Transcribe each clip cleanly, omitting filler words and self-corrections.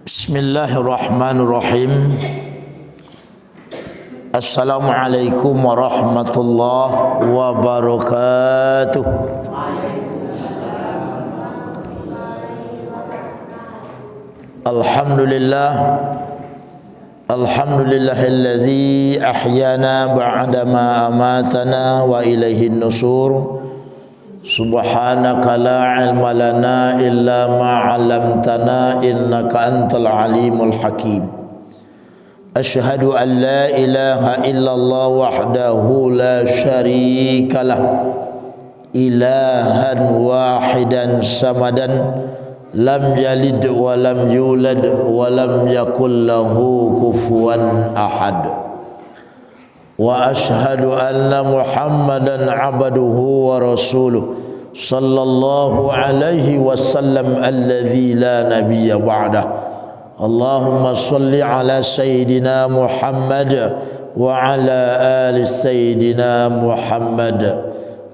Bismillahirrahmanirrahim. Assalamualaikum warahmatullahi wabarakatuh. Alhamdulillahilladzi ahyana ba'dama amatana wa ilaihin nusur. Subhanaka la ilma lana illa ma 'allamtana innaka antal alimul hakim. Asyhadu an la ilaha illallah wahdahu la syarikalah, ilahan wahidan samadan, lam yalid wa lam yulad wa lam yakul lahu kufuwan ahad. Wa ashhadu anna Muhammadan abduhu wa rasuluh sallallahu alaihi wasallam alladzi la nabiyya ba'dah. Allahumma salli ala sayyidina Muhammad wa ala ali sayyidina Muhammad.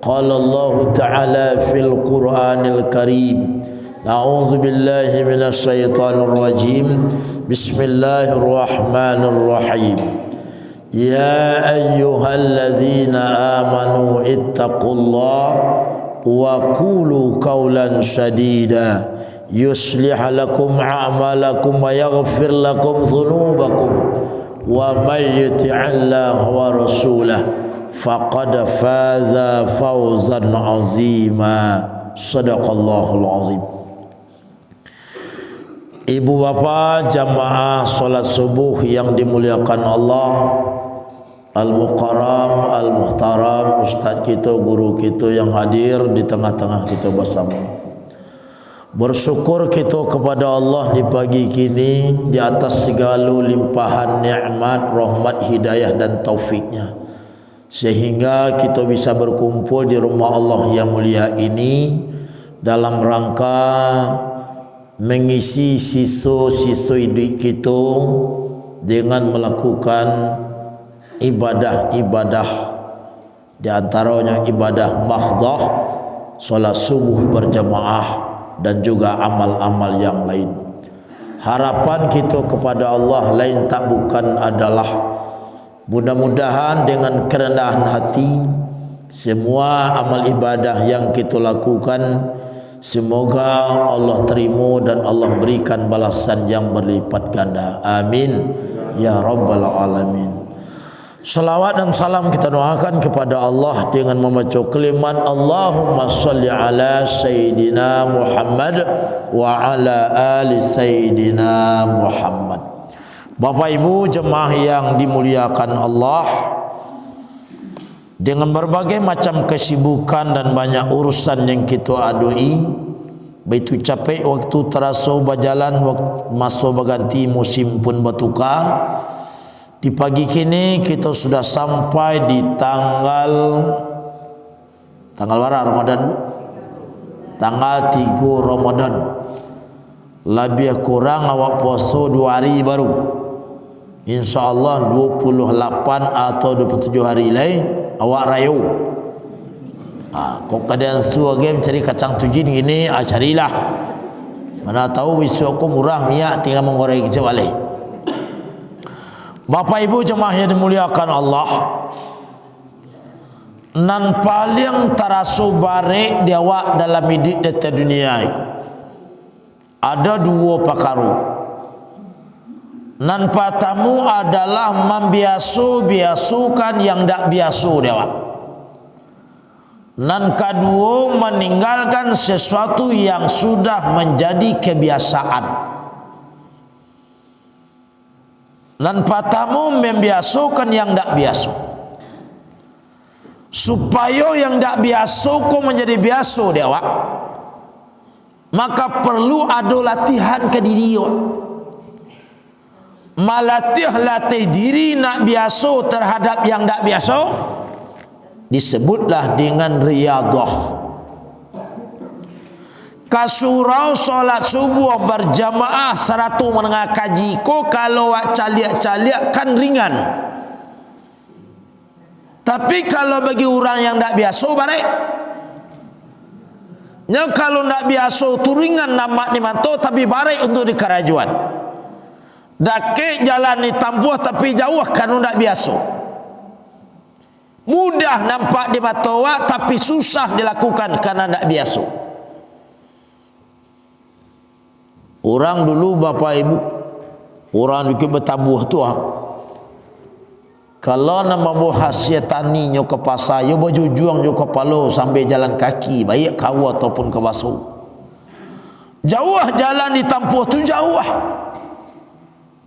Qala Allah ta'ala fil Qur'anil Karim, na'udzu billahi minasy syaithanir rajim. Bismillahirrahmanirrahim. Ya ayyuhalladzina amanu ittaqullaha wa qulu qawlan sadida yuslih lakum a'malakum wa yaghfir lakum dhunubakum wa may yuti'illaha wa rasulahu faqad faza fawzan 'azima. Shadaqallahul 'azim. Ibu bapa jamaah salat subuh yang dimuliakan Allah, Al-Mukarram, Al-Muhtaram, Ustaz kita, guru kita yang hadir di tengah-tengah kita bersama. Bersyukur kita kepada Allah di pagi kini di atas segala limpahan nikmat, rahmat, hidayah dan taufiknya, sehingga kita bisa berkumpul di rumah Allah yang mulia ini dalam rangka mengisi sisa-sisa hidup kita dengan melakukan ibadah-ibadah, di antaranya ibadah mahdhah, solat subuh berjamaah dan juga amal-amal yang lain. Harapan kita kepada Allah lain tak bukan adalah mudah-mudahan dengan kerendahan hati semua amal ibadah yang kita lakukan semoga Allah terima dan Allah berikan balasan yang berlipat ganda. Amin ya rabbal alamin. Salawat dan salam kita doakan kepada Allah dengan membaca kalimat Allahumma salli ala sayyidina Muhammad wa ala ali sayyidina Muhammad. Bapak Ibu jemaah yang dimuliakan Allah, dengan berbagai macam kesibukan dan banyak urusan yang kita adui, begitu capek waktu terasa berjalan, waktu masa berganti musim pun bertukar. Di pagi kini kita sudah sampai di tanggal berapa Ramadan? Tanggal 3 Ramadan. Lebih kurang awak puasa 2 hari baru. InsyaAllah 28 atau 27 hari lain awak rayu. Kau kadang suah game cari kacang tujin gini, carilah. Mana tahu besok aku murah minyak tinggal menggoreng kecil balik. Bapak Ibu jemaah yang dimuliakan Allah, nan paling terasa baik di awak dalam hidup di dunia itu ada 2 perkara. Nan pertama adalah membiasu-biasukan yang tak biasa di awak. Nan kedua meninggalkan sesuatu yang sudah menjadi kebiasaan. Dan pertama membiasakan yang tak biasa, supaya yang tak biasa kau menjadi biasa dia awak, maka perlu ada latihan ke diri awak. Melatih diri nak biasa terhadap yang tak biasa disebutlah dengan riyadah. Kasurau solat subuh berjamaah seratu menengah kaji ko kalau wak caliak-caliak kan ringan. Tapi kalau bagi orang yang tak biasa baik. Nya kalau tak biasa tu ringan nama ni manto tapi baik untuk di kerajuan. Dake jalan ni tambuh tapi jauh kan ndak biasa. Mudah nampak di mata awak tapi susah dilakukan karena ndak biasa. Orang dulu bapa ibu, orang bikin bertabuh tu kalau nama buah hasil tani nyo ke pasar, yo berjujuang nyo kepala sambil jalan kaki, baik kau ataupun ke basuh. Jauh jalan di tampuh tu jauh.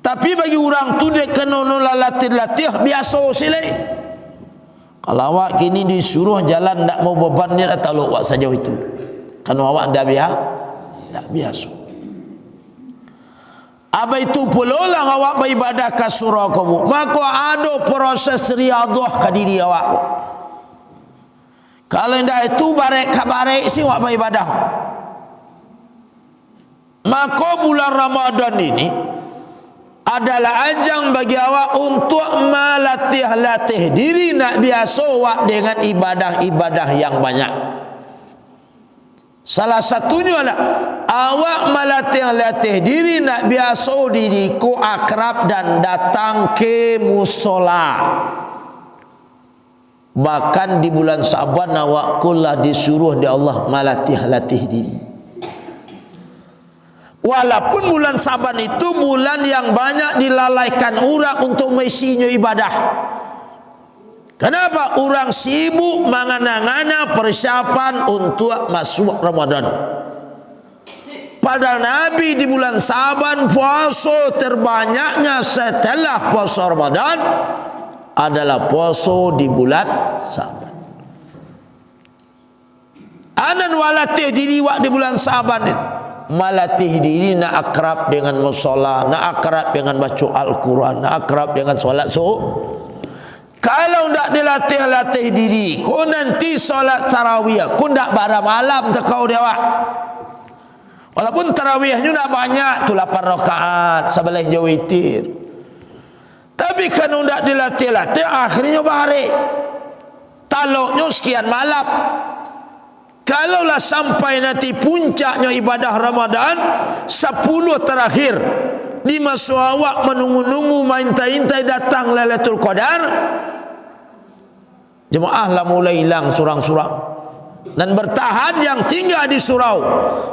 Tapi bagi orang tu dek kena latih biasa silai. Kalau awak kini disuruh jalan tak mau beban dia tak lu awak saja itu. Karena awak dah biasa. Apa itu pula lah awak beribadah ke surau kamu. Maka ada proses riadah ke diri awak. Kalau tidak itu barek si awak beribadah. Maka bulan Ramadan ini adalah ajang bagi awak untuk melatih diri nak biasa awak dengan ibadah-ibadah yang banyak. Salah satunya adalah awak melatih diri nak biasa diriku akrab dan datang ke musola. Bahkan di bulan Syaban awak kulah disuruh di Allah melatih diri. Walaupun bulan Syaban itu bulan yang banyak dilalaikan orang untuk mengisinya ibadah. Kenapa? Orang sibuk mengana-ngana persiapan untuk masuk Ramadan. Padahal Nabi di bulan Syaban puasa terbanyaknya setelah puasa Ramadan adalah puasa di bulan Syaban. Anan walatih diri wak di bulan Syaban itu. Melatih diri nak akrab dengan mushola, nak akrab dengan baca Al-Quran, nak akrab dengan solat Kalau tak dilatih diri, kau nanti solat tarawih, kau tak pada malam tak kau dia awak. Walaupun tarawihnya tak banyak, tu 8 rakaat, sebelah jauh witir. Tapi kalau tak dilatih, akhirnya balik. Taloknya sekian malam. Kalaulah sampai nanti puncaknya ibadah Ramadan 10 terakhir di masa awak menunggu-nunggu maintai-intai datang Lailatul Qadar, jemaahlah mulai hilang surang-surang dan bertahan yang tinggal di surau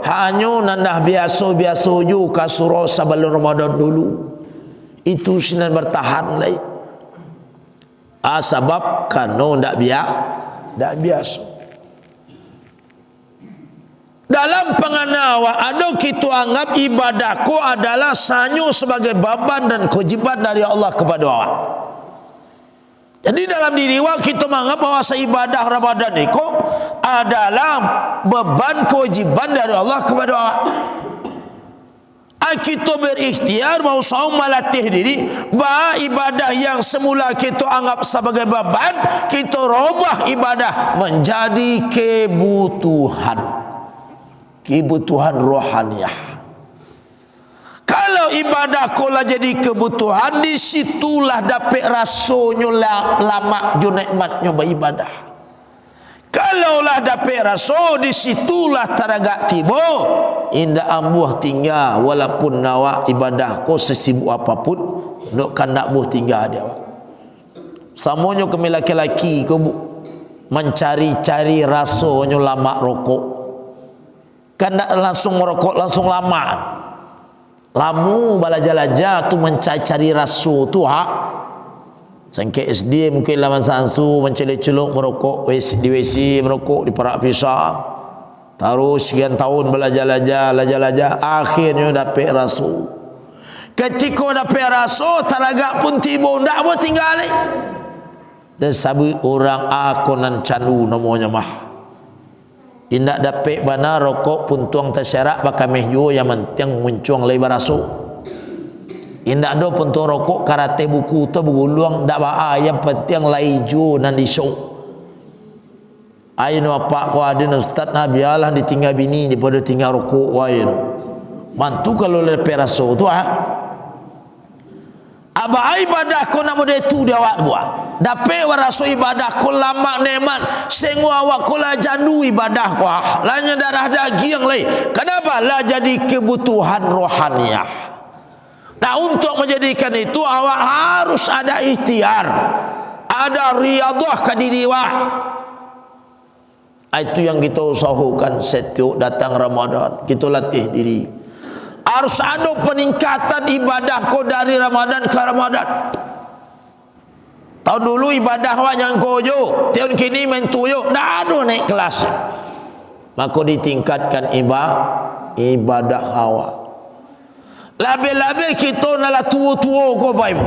hanya nandah biasa-biasa juga surau sebelum Ramadan dulu itu sinan bertahan lagi sebab kano ndak biasa. Dalam penganawa ada kita anggap ibadahku adalah sanyo sebagai beban dan kewajiban dari Allah kepada awak. Jadi dalam diri awak kita menganggap bahawa ibadah Ramadan itu adalah beban kewajiban dari Allah kepada awak. Kita berikhtiar mau saum melatih diri bahawa ibadah yang semula kita anggap sebagai beban, kita robah ibadah menjadi kebutuhan rohaniyah. Kalau ibadah kola jadi kebutuhan, disitulah dapat rasanya lama jo nikmatnya beribadah. Kalaulah dapat rasa, disitulah teragak tiba indah ambuh tinggal walaupun nawak ibadah ko sesibuk apapun nak kandak buh tinggal dia. Samonyo kami laki-laki ko mencari-cari rasanya lama rokok. Kan tak langsung merokok langsung lama. Lamu balaja-laja tu mencari rasa tu Sangke SD mungkin laman sansu menceluk-celuk merokok di WC, merokok di perak pisah. Terus sekian tahun belajar-lajar akhirnya dapat rasa. Ketika dapat rasa teragak pun tiba ndak boleh tinggal. Dan sabi orang akonan candu namanya mah. Indak dapat bana rokok pun tuang tersyarak pakai mehjo yang penting muncuang lebar rasa. Indak ada pun tuang rokok karate buku tu berguluang ndak ba yang penting laijo nan disok. Ayo apa ko ada ustaz Nabi Allah ditinggal bini daripada tinggal rokok wae. Mantu kalau lepas rasa tu Aba ibadah ko nak model tu dia awak buat. Dapat waraso ibadah ko lama nemat. Sengwa awak ko lah jandu ibadah ko. Lanya darah daging lain. Kenapa? Lah jadi kebutuhan rohaniyah. Nah, untuk menjadikan itu awak harus ada ikhtiar, ada riadah ke diri awak. Itu yang kita usahakan setiap datang Ramadan, kita latih diri. Harus ada peningkatan ibadah kau dari Ramadan ke Ramadan. Tahun dulu ibadah awak yang kojo, tahun kini main tuyuk, dah ada naik kelas. Maka ditingkatkan ibadah awak. Lebih-lebih kita nak tua-tua kau baik.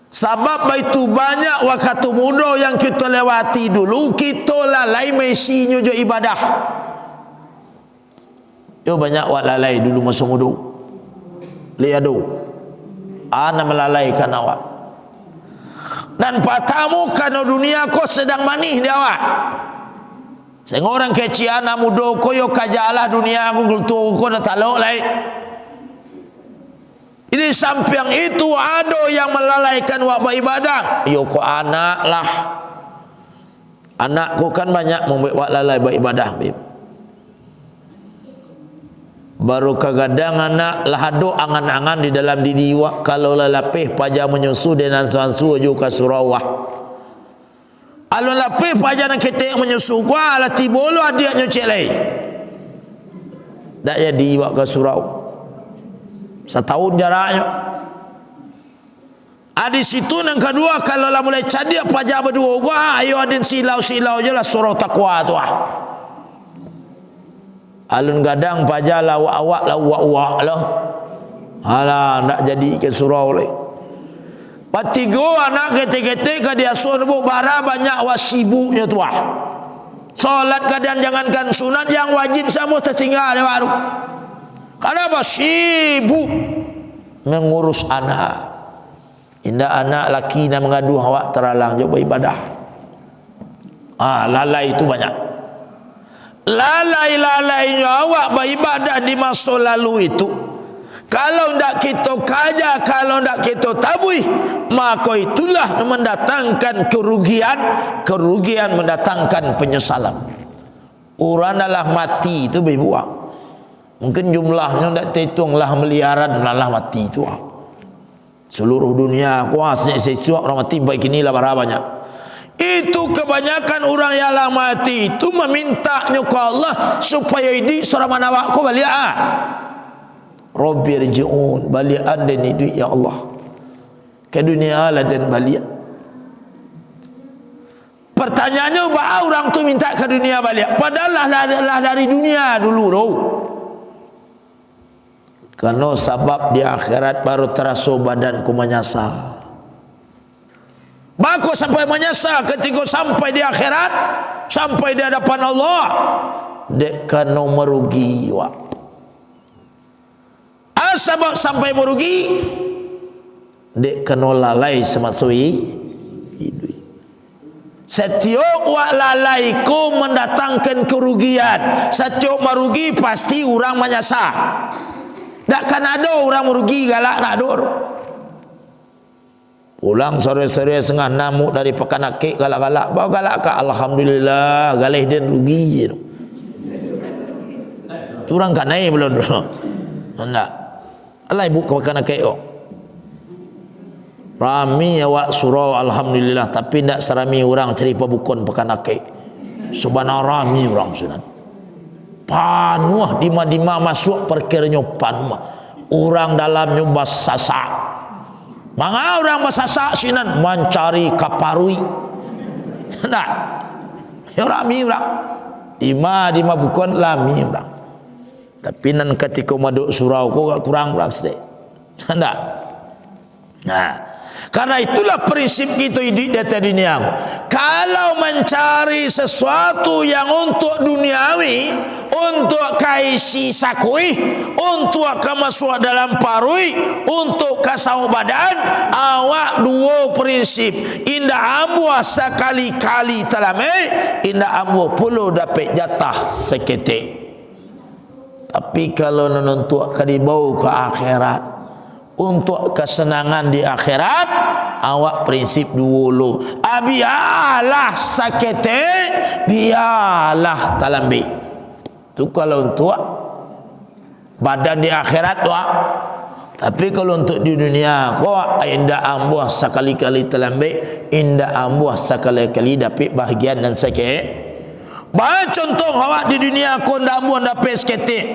Sebab itu banyak waktu muda yang kita lewati dulu, kita lalai mesinya je ibadah. Yo banyak wak lalai dulu masa muda. Liadu. Ana melalaikan awak. Dan patamu karena dunia kau sedang manih di awak. Sehingga orang kecil anak muda kau yo kajalah dunia aku kultu kau nak talok lai. Ini samping itu ada yang melalaikan wak beribadah. Yo kau anak lah. Anakku kan banyak membuat wak lalai beribadah. Baru kadang anak lah ada angan-angan di dalam diri wak. Kalau lalapih paja menyusu dengan sansu juga surawah. Kalau lapih paja nak ketek menyusu gua lah tibolo adik nyucik lai. Tak jadi wak ke surau. Setahun jaraknya. Di situ yang kedua kalau lah mulai cadia paja berdua gua, ayo adin silau-silau je lah surau takwa tu ah. Alun gadang paja lah awak lah wak lah. Alah nak jadi ke surau le. Patigo anak ketek-ketek ke dia suruh bara banyak wasibuknya tu ah. Solat kadang jangankan sunat yang wajib sama tertinggal dia baru. Kenapa sibuk mengurus anak? Indah anak laki nak mengadu awak teralang je beribadah. Lalai itu banyak. Lalai-lalainya awak beribadah di masa lalu itu. Kalau tidak kita kaja, kalau tidak kita tabui, maka itulah mendatangkan kerugian. Kerugian mendatangkan penyesalan. Orang adalah mati itu berbuang. Mungkin jumlahnya tidak terhitung lah miliaran lah mati itu. Seluruh dunia kuasa sesuatu orang mati baik inilah berapa banyak. Itu kebanyakan orang yang lah mati itu memintanya ke Allah supaya ini surah manawak ku balik Rabbi rji'un, balian dan duit ya Allah. Ke dunia lah dan balik. Pertanyaannya bahawa orang tu minta ke dunia balik. Padahal lah dari dunia dulu roh. Karena sebab di akhirat baru terasa badanku menyasar. Baku sampai menyasar ketika sampai di akhirat, sampai di hadapan Allah, dek kena merugi wak. Sebab sampai merugi, dek kena lalai semasui hidup. Setiap wak lalai ku mendatangkan kerugian. Setiap merugi pasti orang menyasar. Takkan ada orang merugi galak nak ada. Pulang sore-sore setengah namuk dari pekan akik galak-galak. Bawa galak ke alhamdulillah galih dan rugi. Turang kan naik belum dulu. Enggak. Allah ibu ke pekan akik kok. Rami awak surau alhamdulillah tapi tidak serami orang cerita bukun pekan akik. Subhanallah rami orang sunat. Panuh dima-dima masuk perkiranya panuh. Orang dalamnya basasak. Manga orang basasak sinan mencari kaparui. Nah, ya rami orang. Dima bukan lami orang. Tapi nan ketika maduk surau ko kurang orang sedek. Nah, karena itulah prinsip kita hidup di atas dunia. Kalau mencari sesuatu yang untuk duniawi, untuk kaisi sakui, untuk kemasuk dalam parui, untuk kasau badan, awak dua prinsip. Indah ambu sekali-kali talame, indah ambu puluh dapat jatah seketik. Tapi kalau nonton kadibau ke akhirat, untuk kesenangan di akhirat, awak prinsip dulu. Biarlah sakete, biarlah talambi. Itu kalau untuk badan di akhirat, Tapi kalau untuk di dunia kau indah ambuh sekali-kali terlambat, indah ambuh sekali-kali dapat bahagian dan sakit. Baik contoh awak di dunia kau indah ambuh dapat seketik,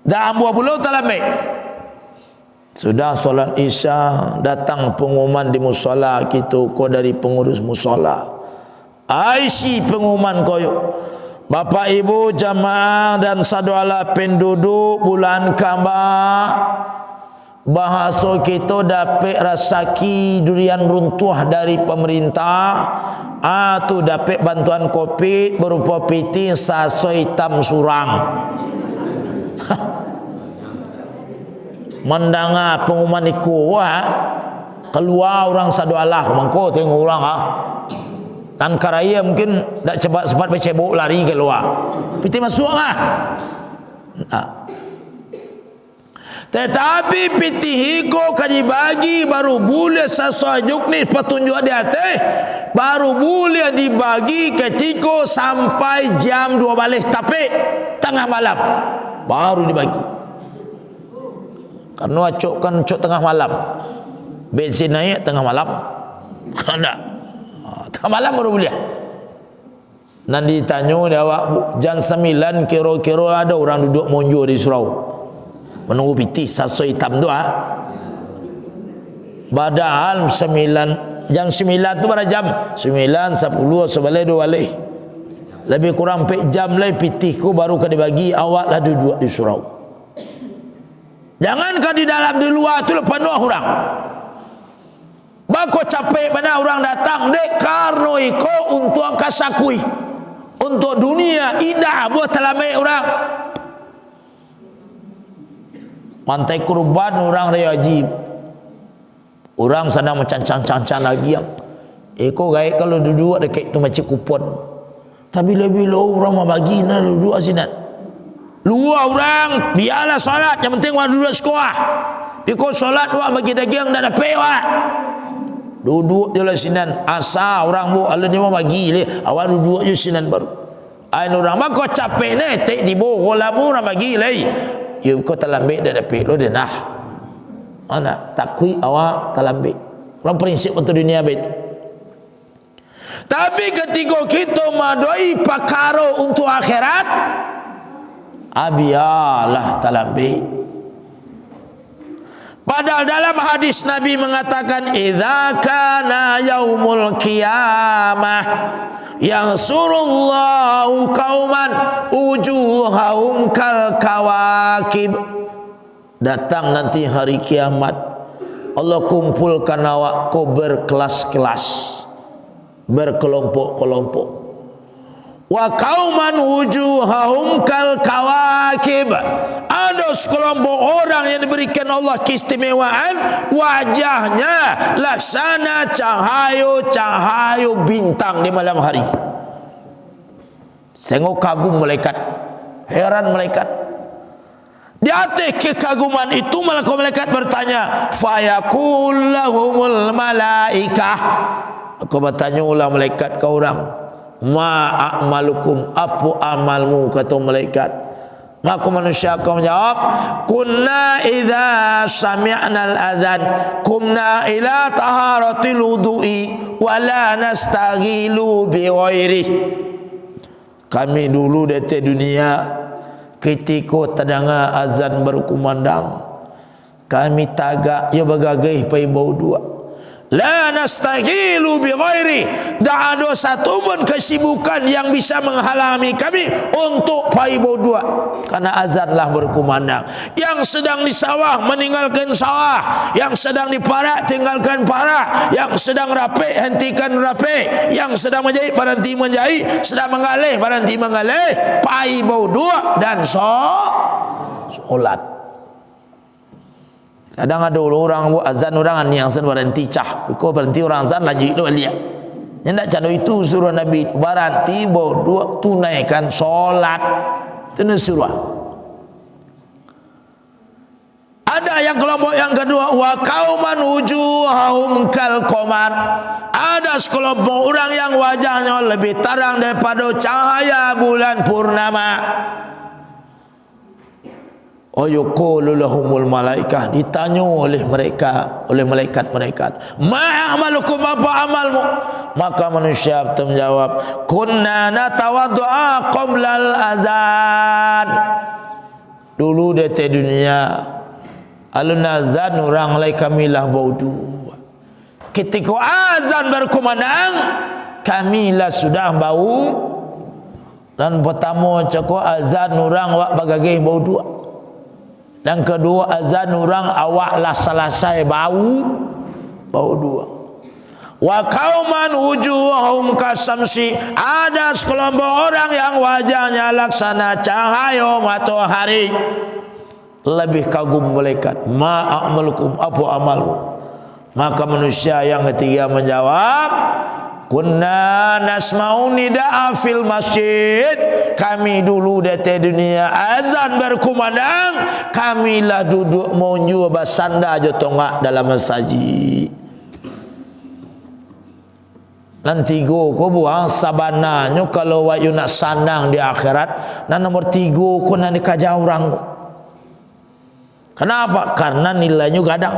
dah ambuh pula terlambat. Sudah solat isya, datang pengumuman di musola kita, kau dari pengurus musola. Aisi pengumuman kau yuk. Bapak ibu jamaah dan saudara penduduk bulan Ka'bah, bahasa kita dapat rasaki durian runtuh dari pemerintah, tu dapat bantuan kopi berupa piti saso hitam surang. Mendengar pengumuman itu, keluar orang saudara, mangko tengok orang dan karaya mungkin tak cepat bercebok lari keluar. Piti masuk Tetapi piti higo kan dibagi baru boleh sesuai juknis petunjuk di atas, baru boleh dibagi ketika sampai jam 2 balik, tapi tengah malam baru dibagi. Karena cok tengah malam, bensin naik tengah malam. Ada tengah malam baru boleh. Nanti ditanya dia awak jam 9 kira-kira ada orang duduk monjo di surau menunggu piti saso hitam tu Padahal jam 9 tu pada jam 9, 10 sebalik 2 balik. Lebih kurang 4 jam lah pitihku baru kan dibagi, awak lah duduk di surau. Jangankan di dalam, di luar tu lepas penuh orang. Bako capek pada orang datang dek karno iko untuk angkat sakui untuk dunia indah buat telamai orang. Pantai kurban orang raya haji, orang sedang mencancan-cancan lagi yang iko gaik kalau duduk dekat tu macam kupon. Tapi lebih orang mau bagi nak duduk asinat. Luar orang biarlah solat, yang penting orang duduk sekolah. Iko solat wak bagi daging dah dapat wak. Duduk je lah sinan asa orang bu ala ni mau bagi le awak duduk je sinan baru ain orang mak kau capek ni tak tibo kolamu orang bagi le you kau terlambat dah dapat lo dah nah mana takui awak terlambat. Orang prinsip untuk dunia baik. Tapi ketika kita madoi pakaro untuk akhirat, abiyalah terlambat. Padahal dalam hadis Nabi mengatakan idza kana yaumul qiyamah yansurullahu qauman wujuhahum kal kawakib. Datang nanti hari kiamat, Allah kumpulkan awak kau berkelas-kelas, berkelompok-kelompok. Wa qauman wujuhahum kal kawakib. Ada sekelompok orang yang diberikan Allah keistimewaan, wajahnya laksana cahaya bintang di malam hari. Sengok kagum malaikat, heran malaikat. Di atas kekaguman itu malaikat bertanya, fayaqul lahumul malaikah. Aku bertanya ulah malaikat kau orang, ma a'malukum, apa amalmu, kata malaikat. Maka manusia kau menjawab, kunna idza sami'na al-adhan kumna ila taharatil wudu'i wa la nastaghilu bi ghairi. Kami dulu di dunia ketika terdengar azan berkumandang, kami tagak ya bergagih pai bau dua. La nastaghilu bi ghairi, tak ada satu pun kesibukan yang bisa menghalangi kami untuk pai berdua, karena azanlah berkumandang. Yang sedang di sawah meninggalkan sawah, yang sedang di parak tinggalkan parak, yang sedang rapik hentikan rapik, yang sedang menjahit berhenti menjahit, sedang mengalih berhenti mengalih, pai berdua dan solat. Kadang ada orang buat azan orang ni yang sen berhenti cah. Kau berhenti orang azan lagi tu balik. Yang nak cakap itu suruh Nabi berhenti berdua tunaikan solat. Itu suruh. Ada yang kelompok yang kedua, wa qauman wujuhahum kal qamar. Ada sekelompok orang yang wajahnya lebih terang daripada cahaya bulan purnama. Ayuqulu lahumul malaikah, ditanya oleh mereka, oleh malaikat-malaikat, ma amalukum, apa amalmu? Maka manusia menjawab, kunna natawaddu'a qablal azan. Dulu di dunia alun azan orang lain kamilah baudu. Ketika azan berkumandang, kamilah sudah bau. Dan pertama cakap azan orang wak bagagih baudu. Dan kedua azan orang awak lah selesai bau dua. Wa qauman wujuhum kasamsi, ada sekelompok orang yang wajahnya laksana cahaya matahari. Lebih kagum malaikat, ma a'malukum, apa amalmu? Maka manusia yang ketiga menjawab, kunna nasma'u nida'a fil masjid. Kami dulu di dunia azan berkumandang, kamilah duduk monju bersandar je tongak dalam masjid. Nanti go ko buang sabananya kalau wayu nak sandang di akhirat, dan nomor 3 ko nak dikaja orang. Kenapa? Karena nilainya gadang.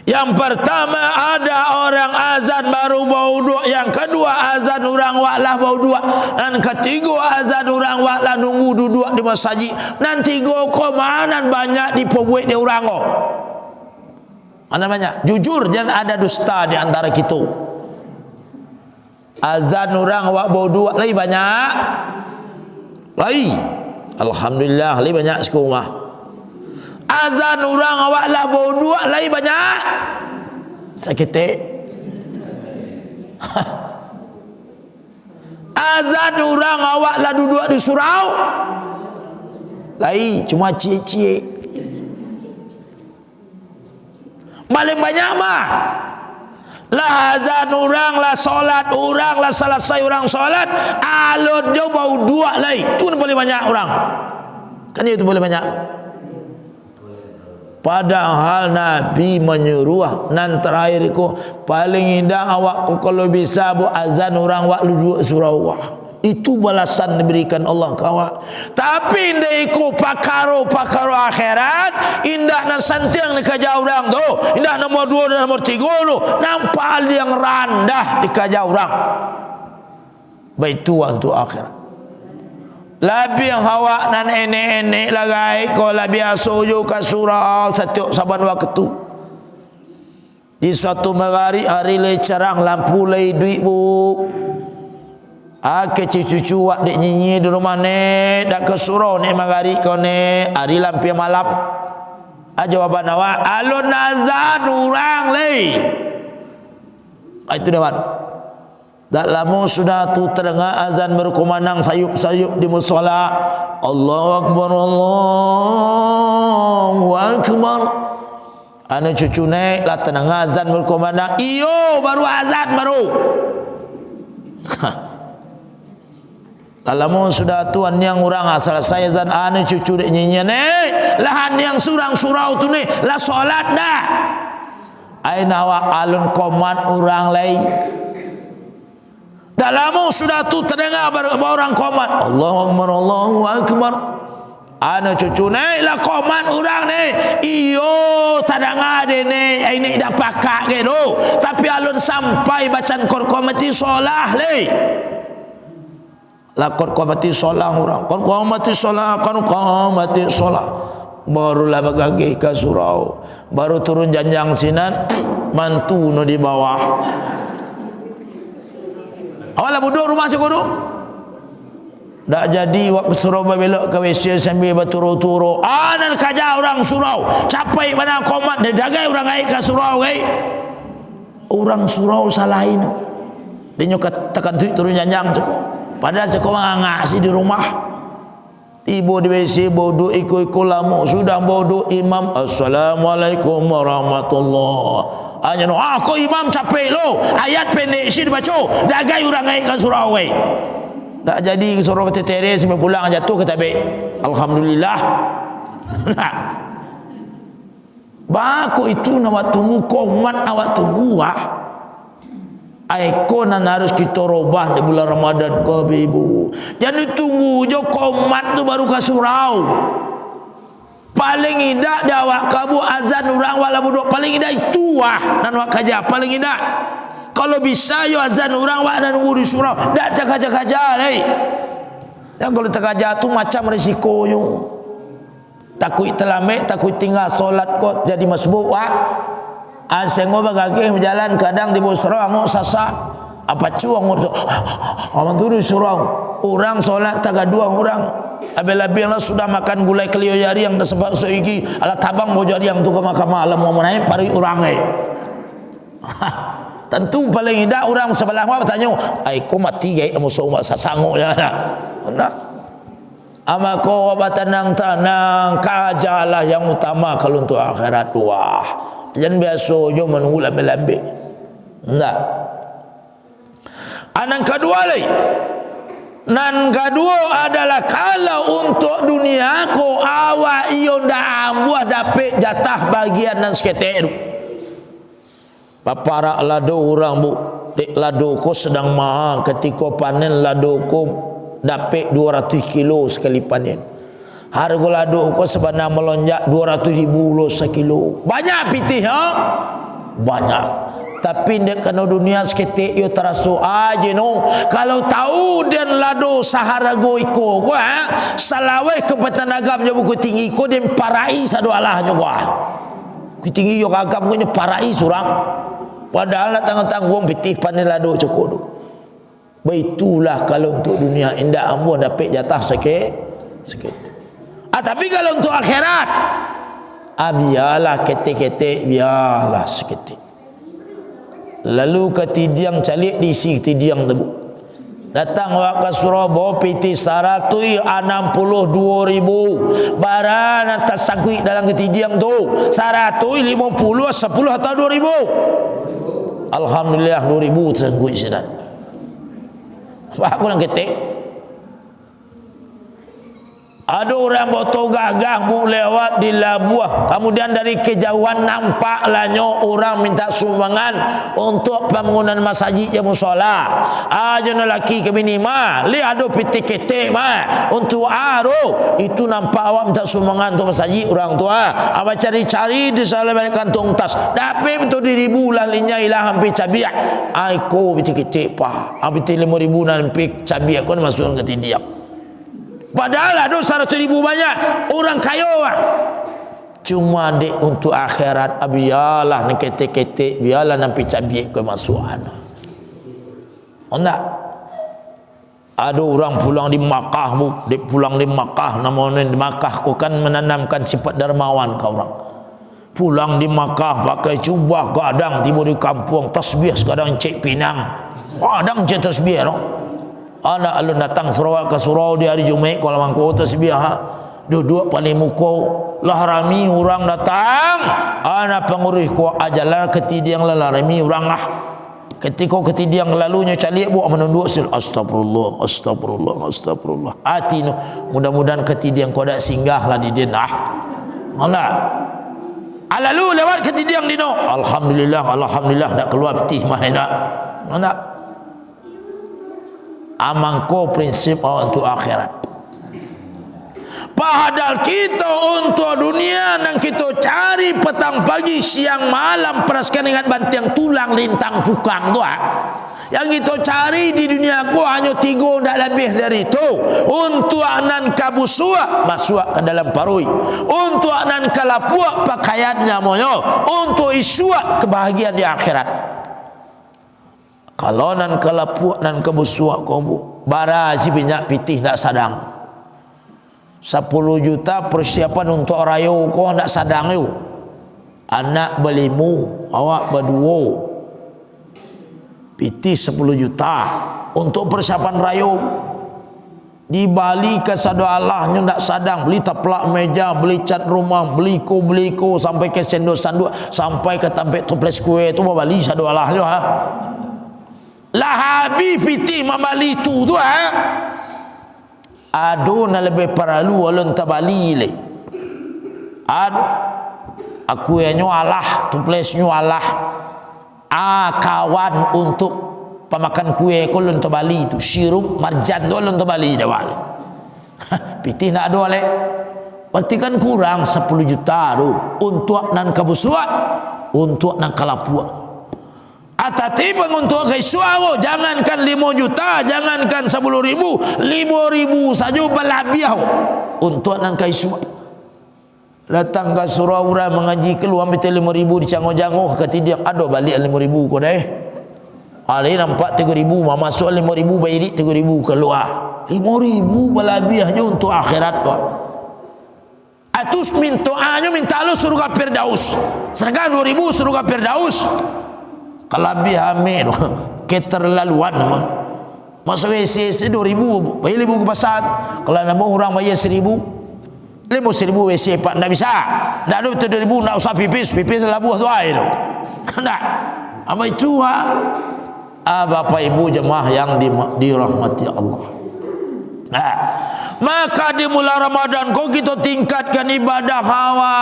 Yang pertama ada orang azan baru bau dua, yang kedua azan orang waklah bau dua, dan ketiga azan orang waklah nunggu duduk di masjid. Nanti go komanan banyak diperbuat di orang go. Mana banyak? Jujur jangan ada dusta di antara kita. Azan orang wak bau dua lagi banyak. Lagi alhamdulillah lagi banyak sekumah. Azan orang awak lah bau dua lagi banyak sakit. Azan orang awak lah duduk di surau lagi cuma cie-cie. Paling banyak mah lah azan orang lah solat orang lah selesai orang solat alun jauh bau dua lagi tu boleh banyak orang kan, itu boleh banyak. Padahal Nabi menyuruh nan terakhir itu paling indah awak kalau bisa bu azan orang wak duduk surau. Itu balasan diberikan Allah kawak. Tapi indah iku pakaro akhirat, indah nan santiang dikaja orang tu, indah nomor 2 dan nomor 3 tu, nampak yang rendah dikaja orang. Baik tuan tu akhirat. Labi yang hawa nan enek-enek lagai ko labi asojo ka surau setiap saban waktu. Di suatu hari le cerang lampu le duit bu. Ake cucu wak dek nyanyi di rumah ne dak ke surau ne magari ko ne hari lampu malam. Jawaban awak alun azan urang le. Itu dewan. Tak lama sudah tu terdengar azan berkumandang sayup-sayup di musola. Allahu Akbar, Allahu Akbar. Anak cucu naik lah terdengar azan berkumandang. Iyo baru azan baru. Tak lama sudah tuan yang orang asal saya azan anak cucu dek nyanyi naik. Lahan yang surang-surau tu ni lah solat dah. Aina awak alun koman orang lain. Dah lama sudah tu terdengar orang komat Allahu Akbar, Allahu Akbar. Anak cucu naiklah komat orang ni. Iyo tak dengar dia ni. Ini dah pakak ke tu. Tapi alun sampai bacaan korkomati solah le. Lah korkomati solah orang. Korkomati solah, korkomati solah. Barulah bagagih ke surau. Baru turun janjang sinan. Mantu no di bawah. Awalah bodoh rumah cakap tu. Tak jadi waktu surau belok ke WC sambil berturu-turu. Anan kaja orang surau. Capai mana komat dia dagai orang naik ke surau ke. Orang surau salahin. Dia nyukat tekan turun janjang cakap. Padahal cakap ngangak si di rumah. Ibu di WC bodoh ikut-ikut lama. Sudah bodoh imam. Assalamualaikum warahmatullahi. Hanya no, kau imam capek lo. Ayat pendek si dibaca. Dagai orang naik ke surau we. Tak jadi ke surau tetere sampai pulang jatuh ke tabik. Alhamdulillah. Nah. Baku itu nak tunggu komat awak tunggu ah. Ikonan harus kita robah di bulan Ramadan kau ibu. Jangan tunggu jo komat tu baru ke surau. paling indah dia awak kabu azan orang wala buduk paling indah itu nan wak kaja paling indah. Kalau bisa yo azan orang wak dan nunggu di surau dak cakaja-kaja lei. Yang kalau terkaja tu macam risiko yo. Takut terlambat, takut tinggal solat kok jadi masbuk wak. Asengo bagage berjalan kadang di surau angok sasak. Apa cuang ngurus aman tu di surau orang solat taga dua orang abel-abel lah sudah makan gulai kelio jari yang dah sebab seigi ala tabang mau jari yang tu ke mahkamah alam mau naik pari orang tentu paling indah orang sebelah mah bertanya ai ko mati gai musuh mak sasango ya nak ama ko batanang-tanang kajalah yang utama kalau untuk akhirat wah jangan biasa jo menunggu lambe-lambe enggak. Anak kedua lagi. Nan kedua adalah kalau untuk dunia ko awak iyo ndak ambuah dapat jatah bagian dan seketek tu. Paparak lado orang bu, dek lado ko sedang mahal ketika panen lado ko dapat 200 kilo sekali panen. Harga lado ko sebenarnya melonjak 200.000 lo sekilo. Banyak pitih ha? Banyak. Tapi dia kena dunia seketik yo terasu aja no. Kalau tahu dan lado sahara go iko gua salaweh ke petanagam je buku tinggi ko dem parai sadu Allah juga. Ku tinggi yo agam ko parai surang. Padahal tanggung-tanggung pitih panen lado cukup tu. Baitulah kalau untuk dunia indah ambo dapat jatah sikit. Tapi kalau untuk akhirat biarlah ketik-ketik biarlah seketik. Lalu ketidiang calik diisi ketidiang tebu datang wak ke Surabaya piti 162.000 barang atas sangkui dalam ketidiang tu 150 10 atau 2.000 alhamdulillah 2.000 tersangkui sedang aku nak ketik. Ada orang botol gagah mu lewat di Labuah. Kemudian dari kejauhan nampak lanyo orang minta sumbangan untuk pembangunan masjid yang musola. Aja lelaki ke bini mah, li ada pitik-ketik mah untuk aro. Itu nampak awak minta sumbangan untuk masjid orang tua. Awak cari-cari di salah balik kantong tas. Dapat untuk 2.000 lah linya ilah hampir cabiak. Aiko pitik-ketik pa. Hampir 5.000 hampir cabiak kon masuk ke tidiak. Padahal ada 100.000 banyak orang kaya cuma dek untuk akhirat biarlah nak ketik-ketik biarlah nampi cabik ke masukan. Enggak ada orang pulang di Makkah bu, dek pulang di Makkah namanya di Makkah kau kan menanamkan sifat dermawan kau orang. Pulang di Makkah pakai jubah kadang tiba di kampung tasbih kadang cek pinang kadang cek tasbih no. Anak alun datang Sarawak ke surau di hari Jumaat kalau mangko tasbih duduk paling muka lah rami orang datang anak pengurus ko ajalah ketidiang larami orang ketika ketidiang lalunya calik buat menunduk astagfirullah astagfirullah hati no mudah-mudahan ketidiang ko dak singgah lah di denah mana lalu lewat ketidiang dino alhamdulillah dak keluar pitih mah enak mana amangko prinsip untuk akhirat. Padahal kita untuk dunia dan kita cari petang pagi siang malam peraskan ingat bantiang tulang lintang pukang tu yang kita cari di dunia ku hanya 3 tak lebih dari itu. Untuk anan kabusua masuk ke dalam parui, untuk anan kalapuak pakaiannya moyo, untuk isua kebahagiaan di akhirat. Kalau nan kalapuak nan kebusuak kamu bara si minyak pitih nak sadang 10 juta persiapan untuk rayo kau nak sadang you anak belimu awak berdua pitih 10 juta untuk persiapan rayo di Bali ke sadu Allahnya nak sadang beli taplak meja beli cat rumah beli ko sampai ke sendok sampai ke tampek toples kue tu Bali sadu Allahnya lahabi piti mamali tu ado na lebih paralu walon tabali le ado aku yang Allah tuplesnya Allah kawan untuk pemakan kue kolon tabali tu sirup marjan dolon tabali dawal piti nak do le Berarti kan kurang 10 juta tu untuk nan kabusuat, untuk nan kalapua. Atati untuk kaisuawo, jangankan 5 juta, jangankan 10.000, 5.000 saja balabiah untuk nan kaisuat. Datang ke surau orang mengaji keluar betul 5.000 dicangguh-jangguh kata dia ada balik 5.000 kau dah. Hari nampak 3.000 masuk 5.000 bayar 3.000 keluar. 5.000 balabiahnya untuk akhirat tu. Atus mintaannya minta lu surga Firdaus. Sedangkan 2.000 surga Firdaus. Kelabih amir keterlaluan naman. Masuk WC 2.000 bayar 1.000 ke pasar. Kalau nama orang bayar 1.000 1.000 WC pak tak bisa. Tak ada betul 2.000 nak usah pipis dalam buah tu air tu. Tak. Apa itu Bapak Ibu jemaah yang dirahmati Allah. Nah, maka di bulan Ramadan kau kita tingkatkan ibadah hawa.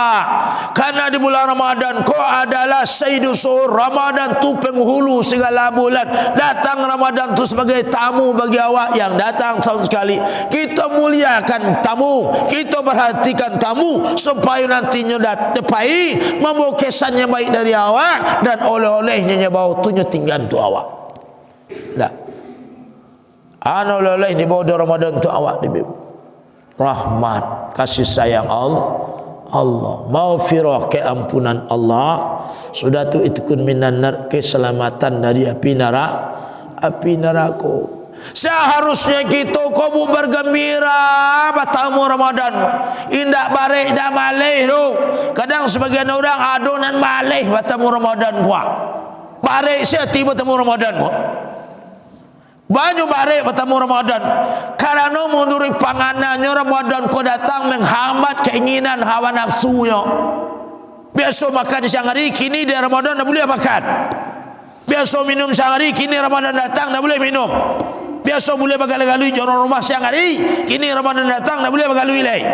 Karena di bulan Ramadan kau adalah Sayyidus Suhur. Ramadan tu penghulu segala bulan. Datang Ramadan tu sebagai tamu bagi awak yang datang setahun sekali. Kita muliakan tamu, kita perhatikan tamu supaya nantinya dapat membawa kesannya baik dari awak dan oleh-olehnya bawa tunjuk tinggal tu awak. Dah. Oleh-oleh dibawa di Ramadan tu awak di rahmat, kasih sayang Allah, maghfirah, keampunan Allah. Sudah tu itkun minan nar, keselamatan dari api neraka. Seharusnya kita kau bergembira bertamu Ramadan. Indak balik dak malih tu. Kadang sebagian orang adonan malih bertamu Ramadan gua. Balik tiba bertamu Ramadan gua. Banyak barek bertemu Ramadan karena menurut panganannya Ramadan kau datang menghambat keinginan hawa nafsunya. Biasa makan siang hari, kini di Ramadan tak boleh makan. Biasa minum siang hari, kini Ramadan datang tak boleh minum. Biasa boleh bagal-galui jodoh rumah siang hari, kini Ramadan datang tak boleh bagalui lagi.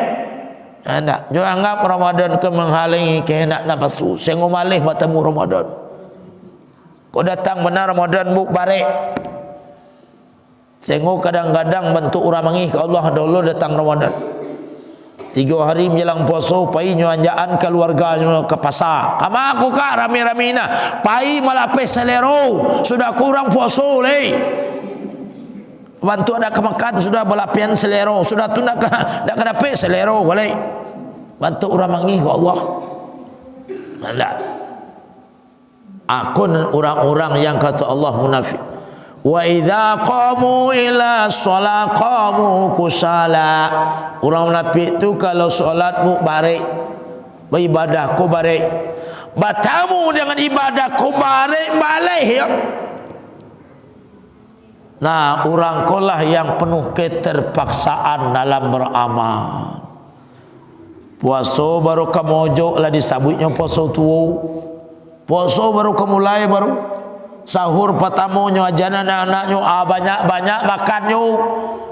Anda jangan anggap Ramadan ke menghalangi kehendak nafsu. Sengok malih bertemu Ramadan. Kau datang benar Ramadan buk barek. Sengok kadang-kadang bentuk orang mengih ke Allah dulu datang Ramadan. 3 hari menjelang puasa pai nyanjaan keluarga ke pasar. Kama aku kak rame-rame na. Pai malapeh selero. Sudah kurang puasa leh. Bantu ada kemakan sudah balapian selero. Sudah tu nak kena selero boleh. Bantu orang mengih ke Allah. Tidak. Akun orang-orang yang kata Allah munafik. Wa idza qamu ila shalah qamu kusala. Orang munafik tu kalau solat mu barek, beribadah ku barek, bertamu dengan ibadah ku barek balik ya. Nah, orang kolah yang penuh keterpaksaan dalam beramal. Puasa baru kamojok lah disabutnya puasa tu. Puasa baru kemulai baru sahur pertamanya ajaran anak-anaknya banyak-banyak makannya.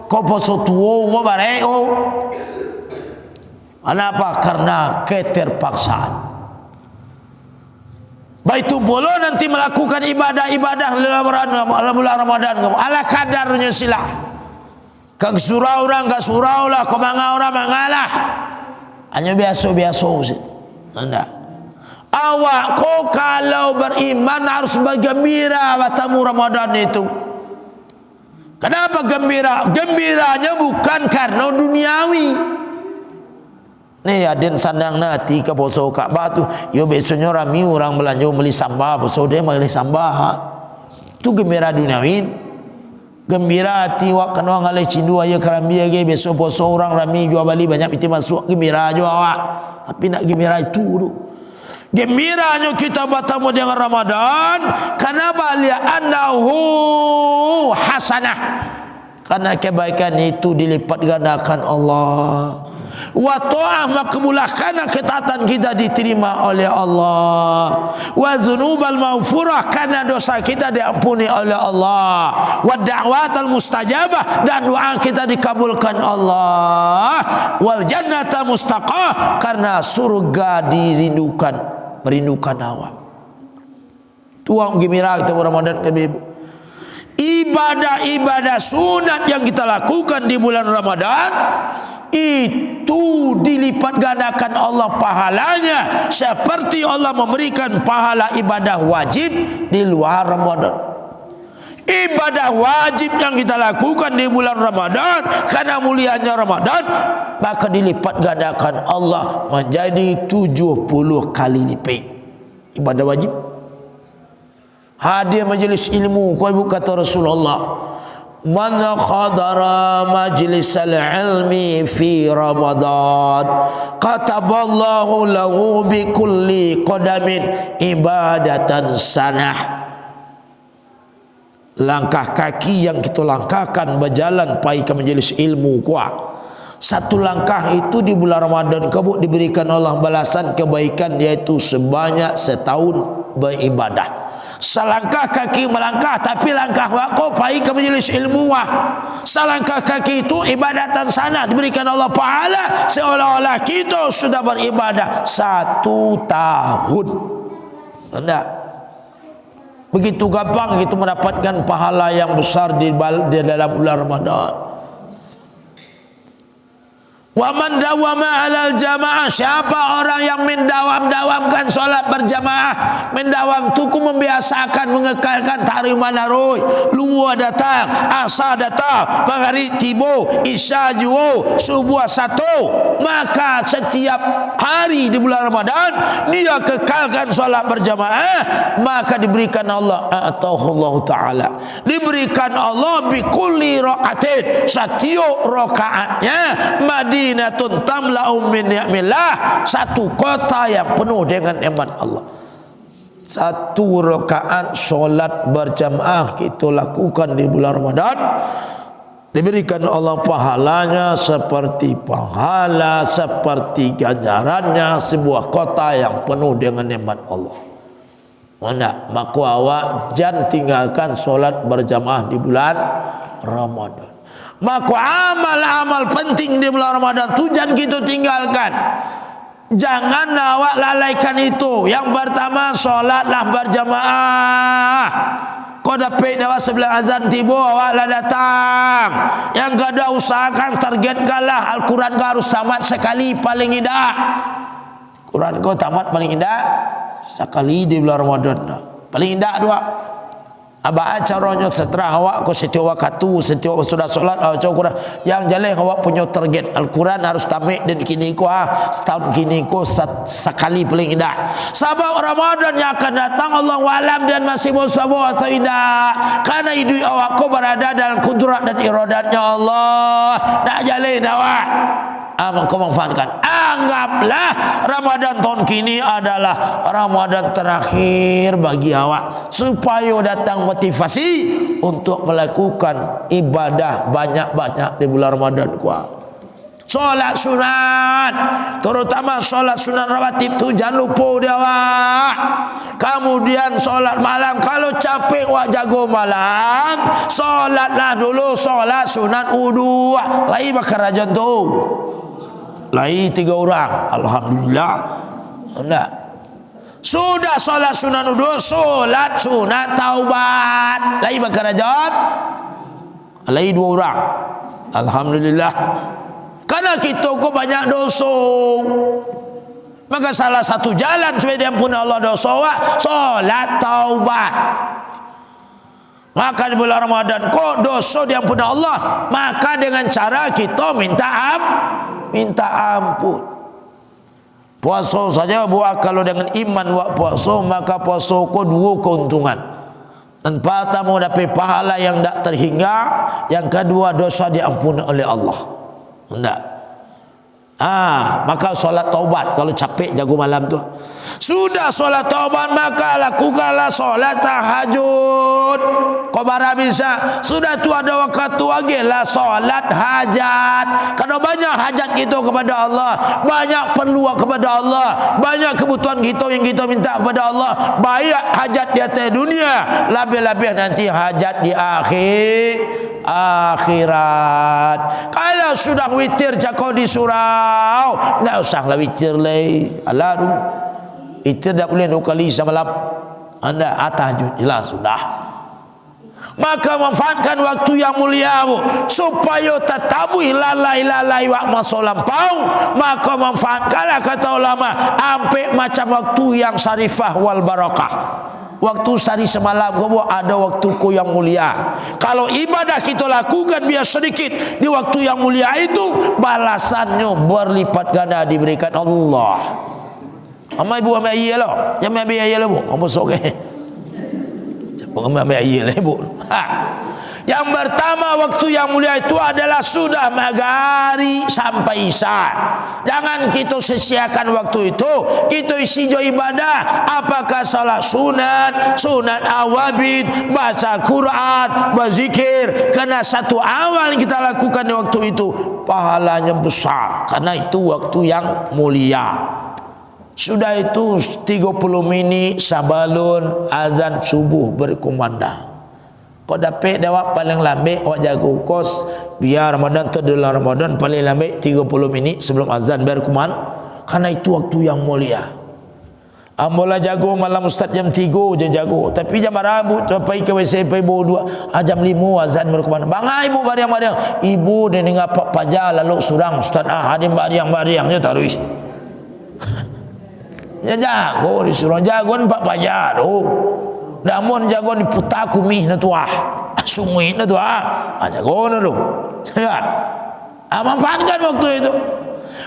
Kau puasa tua kau barek kau. Kenapa? Karena keterpaksaan. Baik itu boleh nanti melakukan ibadah-ibadah dalam bulan Ramadan ala kadarnya sila. Kau surau orang kau surau lah, kau mangga orang mangalah. Hanya biasa-biasa sih. Anda awak kau kalau beriman harus bergembira bertemu Ramadan itu. Kenapa gembira? Gembiranya bukan karena duniawi. Nih adin sandang nanti ke poso Ka'bah tu, yo besoknya rami orang belanja beli sambal, poso dia beli sambal. Tu gembira duniawi. Gembira hati wak kena ngalai cindu aja kerambi aja besok poso orang rami jual beli banyak itu masuk gembira aja awak. Tapi nak gembira itu tu. Gembiranya kita bertemu dengan Ramadan kenapa li'annahu hasanah, karena kebaikan itu dilipat gandakan Allah. Wa ta'ah makbulah, karena ketaatan kita diterima oleh Allah. Wa dzunubal maghfurah, karena dosa kita diampuni oleh Allah. Wa da'watal mustajabah, dan doa kita dikabulkan Allah. Wal jannata mustaqah, karena surga dirindukan, merindukan awak. Tuang gembira kita Ramadan ke ibu. Ibadah-ibadah sunat yang kita lakukan di bulan Ramadan itu dilipat gandakan Allah pahalanya seperti Allah memberikan pahala ibadah wajib di luar Ramadan. Ibadah wajib yang kita lakukan di bulan Ramadan karena mulianya Ramadan, maka dilipat gandakan Allah menjadi 70 kali lipat. Ibadah wajib, hadir majlis ilmu, ibu kata Rasulullah, man khadara majlisal ilmi fi Ramadan kataballahu lahu bi kulli qadamin ibadatan sanah. Langkah kaki yang kita langkahkan berjalan pai ke majlis ilmu kuat, satu langkah itu di bulan Ramadan kabut diberikan Allah balasan kebaikan, yaitu sebanyak setahun beribadah. Selangkah kaki melangkah, tapi langkah waktu pai ke majlis ilmu wah. Selangkah kaki itu ibadatan sana, diberikan Allah pahala seolah-olah kita sudah beribadah 1 tahun. Enggak? Begitu gampang kita mendapatkan pahala yang besar di dalam bulan Ramadan. Wa man dawama alal jamaah, siapa orang yang mendawamkan solat berjamaah, mendawam tuku membiasakan mengekalkan tarik manaroi, luar datang, asa datang, maghrib tibo, isya juo, subuh satu, maka setiap hari di bulan Ramadan dia kekalkan solat berjamaah, maka diberikan Allah Allah taala, diberikan Allah bi kulli raqatin, setiap rakaatnya Madinatun tamla'u min ni'millah, satu kota yang penuh dengan nikmat Allah. Satu rakaat solat berjamaah kita lakukan di bulan Ramadan, diberikan Allah pahalanya seperti pahala, seperti ganjarannya sebuah kota yang penuh dengan nikmat Allah. Mana maka awak jangan tinggalkan solat berjamaah di bulan Ramadan. Maka amal-amal penting di bulan Ramadan tu jangan kita tinggalkan. Jangan awak lalaikan itu. Yang pertama, solatlah berjamaah. Kau dapat dapat sebelah azan tiba, awaklah datang. Yang kedua, usahakan targetkanlah Al-Quran kau harus tamat sekali paling indah. Quran kau tamat paling indah sekali di bulan Ramadan. Paling indah dua. Abah caranya setelah awak kau setiap waktu setiap sudah solat awak Quran, yang jalan awak punya target Al-Quran harus tamat dan kini kau setahun kini kau sekali paling indah. Sebab Ramadan yang akan datang Allah alam dan masih bersama atau indah, karena hidup awak kau berada dalam kudrat dan iradatnya Allah. Nak jalan awak kau manfaatkan. Anggaplah Ramadan tahun kini adalah Ramadan terakhir bagi awak, supaya datang motivasi untuk melakukan ibadah banyak-banyak di bulan Ramadan kuat. Solat sunat, terutama solat sunat rawatib tu jangan lupa dia awak. Kemudian solat malam, kalau capek awak jago malam, solatlah dulu solat sunat wudu. Lai bakar rajan tu. Lai 3 orang, alhamdulillah. Enggak. Sudah solat sunat wudu, solat sunat taubat. Lai bakar rajan. Lai 2 orang. Alhamdulillah. Karena kita kok banyak dosa, maka salah satu jalan supaya diampuni Allah dosa, solat taubat. Maka di bulan Ramadan kok dosa diampuni Allah, maka dengan cara kita minta ampun. Puasa saja buat kalau dengan iman buat puasa, maka puasa kok 2 keuntungan. Dan pertama dapat pahala yang tak terhingga, yang kedua dosa diampuni oleh Allah. Enggak. Maka solat taubat kalau capek jago malam tu. Sudah solat taubat, maka lakukanlah solat tahajud. Kau bara bisa. Sudah tu ada waktu lagi lah solat hajat. Karena banyak hajat kita kepada Allah, banyak perlu kepada Allah, banyak kebutuhan kita yang kita minta kepada Allah. Banyak hajat di atas dunia, lebih-lebih nanti hajat di akhirat. Kalau sudah witir cakap di surau, tak usahlah witir lagi. Alah, witir tak boleh 2 kali semalam. Anda tahajud jelas sudah. Maka manfaatkan waktu yang mulia supaya tatabuh lalai wa masolampau. Maka manfaatkanlah, kata ulama, ampe macam waktu yang syarifah wal barakah. Waktu sehari semalam kamu ada waktuku yang mulia. Kalau ibadah kita lakukan biar sedikit di waktu yang mulia itu, balasannya berlipat ganda diberikan Allah. Amai ibu amai ayah lah, jangan ambil ayah lah bu, kamu sok jangan ambil ayah lah bu. Yang pertama waktu yang mulia itu adalah sudah magari sampai isya. Jangan kita sia-siakan waktu itu. Kita isi jo ibadah. Apakah salat sunat, sunat awabid, baca Quran, berzikir. Karena satu awal kita lakukan di waktu itu, pahalanya besar. Karena itu waktu yang mulia. Sudah itu 30 menit sabalun azan subuh berkumandang. Kau dapat dawak paling lambat awak jaga kos biar Ramadan tu dalam Ramadan paling lambat 30 minit sebelum azan berkumandang. Karena itu waktu yang mulia. Ambola jago malam ustaz jam 3 je jago, tapi jam Rabu tu pergi ke WC pergi bawa 2 jam 5 azan berkumandang. Bangai ibu bariang-bariang. Ibu dia dengar pak pajar lalu surang ustaz hadim bariang-bariang je taruh. Ya jago disuruh jago pak pajar tu. Namun jago ni putaku mih na tuah. Sungui na tuah. Jago na tu. Ya. Manfaatkan waktu itu.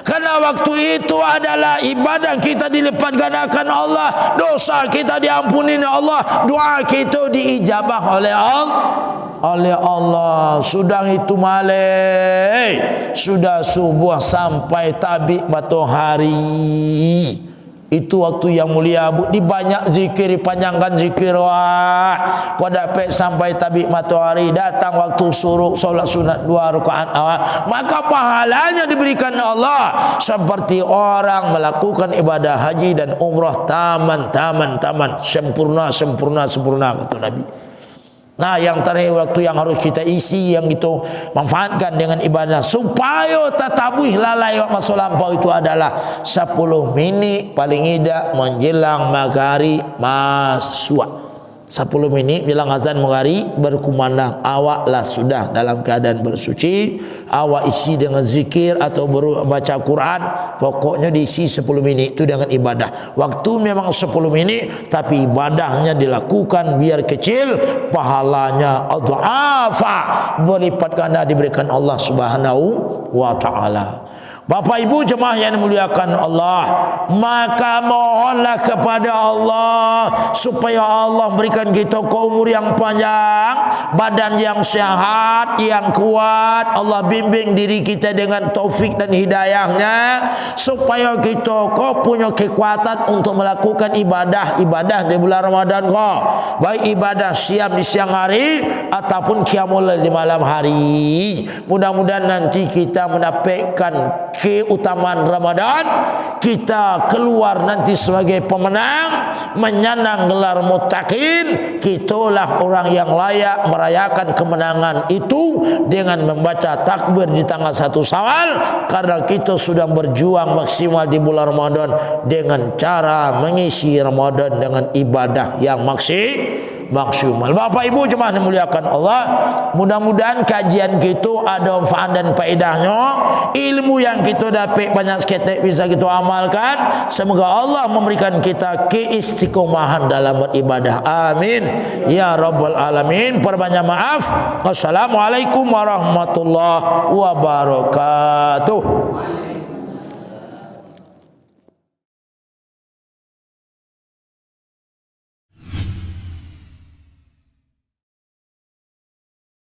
Karena waktu itu adalah ibadah kita dilipat gandakan Allah, dosa kita diampuni oleh Allah, doa kita diijabah oleh Allah. Sudah itu malai, sudah subuh sampai tabik matahari. Itu waktu yang mulia bu. Di banyak zikir, dipanjangkan zikir kau dapat sampai tabik matahari. Datang waktu suruh solat sunat 2 rakaat awal, maka pahalanya diberikan Allah seperti orang melakukan ibadah haji dan umrah taman sempurna kata Nabi. Nah, yang terakhir waktu yang harus kita isi, yang itu manfaatkan dengan ibadah supaya tatabuh lalai waktu masa lampau itu adalah 10 minit paling tidak menjelang maghrib masuk. 10 minit bilang azan maghrib berkumandang, awaklah sudah dalam keadaan bersuci, awak isi dengan zikir atau baca Quran. Pokoknya diisi 10 minit itu dengan ibadah. Waktu memang 10 menit, tapi ibadahnya dilakukan biar kecil, pahalanya adhafa, berlipat ganda diberikan Allah Subhanahu wa taala. Bapak Ibu jemaah yang dimuliakan Allah, maka mohonlah kepada Allah supaya Allah berikan kita umur yang panjang, badan yang sehat, yang kuat. Allah bimbing diri kita dengan taufik dan hidayahnya supaya kita punya kekuatan untuk melakukan ibadah di bulan Ramadan baik ibadah siam di siang hari ataupun qiyamul lail di malam hari. Mudah-mudahan nanti kita mendapatkan keutamaan Ramadan, kita keluar nanti sebagai pemenang, menyandang gelar muttaqin. Kitalah orang yang layak merayakan kemenangan itu dengan membaca takbir di tanggal 1 Syawal, karena kita sudah berjuang maksimal di bulan Ramadan dengan cara mengisi Ramadan dengan ibadah yang maksimal. Bapak Ibu jemaah dimuliakan Allah, mudah-mudahan kajian kita ada manfaat dan faedahnya. Ilmu yang kita dapat banyak sekali bisa kita amalkan. Semoga Allah memberikan kita keistiqomahan dalam beribadah. Amin ya rabbal alamin. Perbanyak maaf. Wassalamualaikum warahmatullahi wabarakatuh.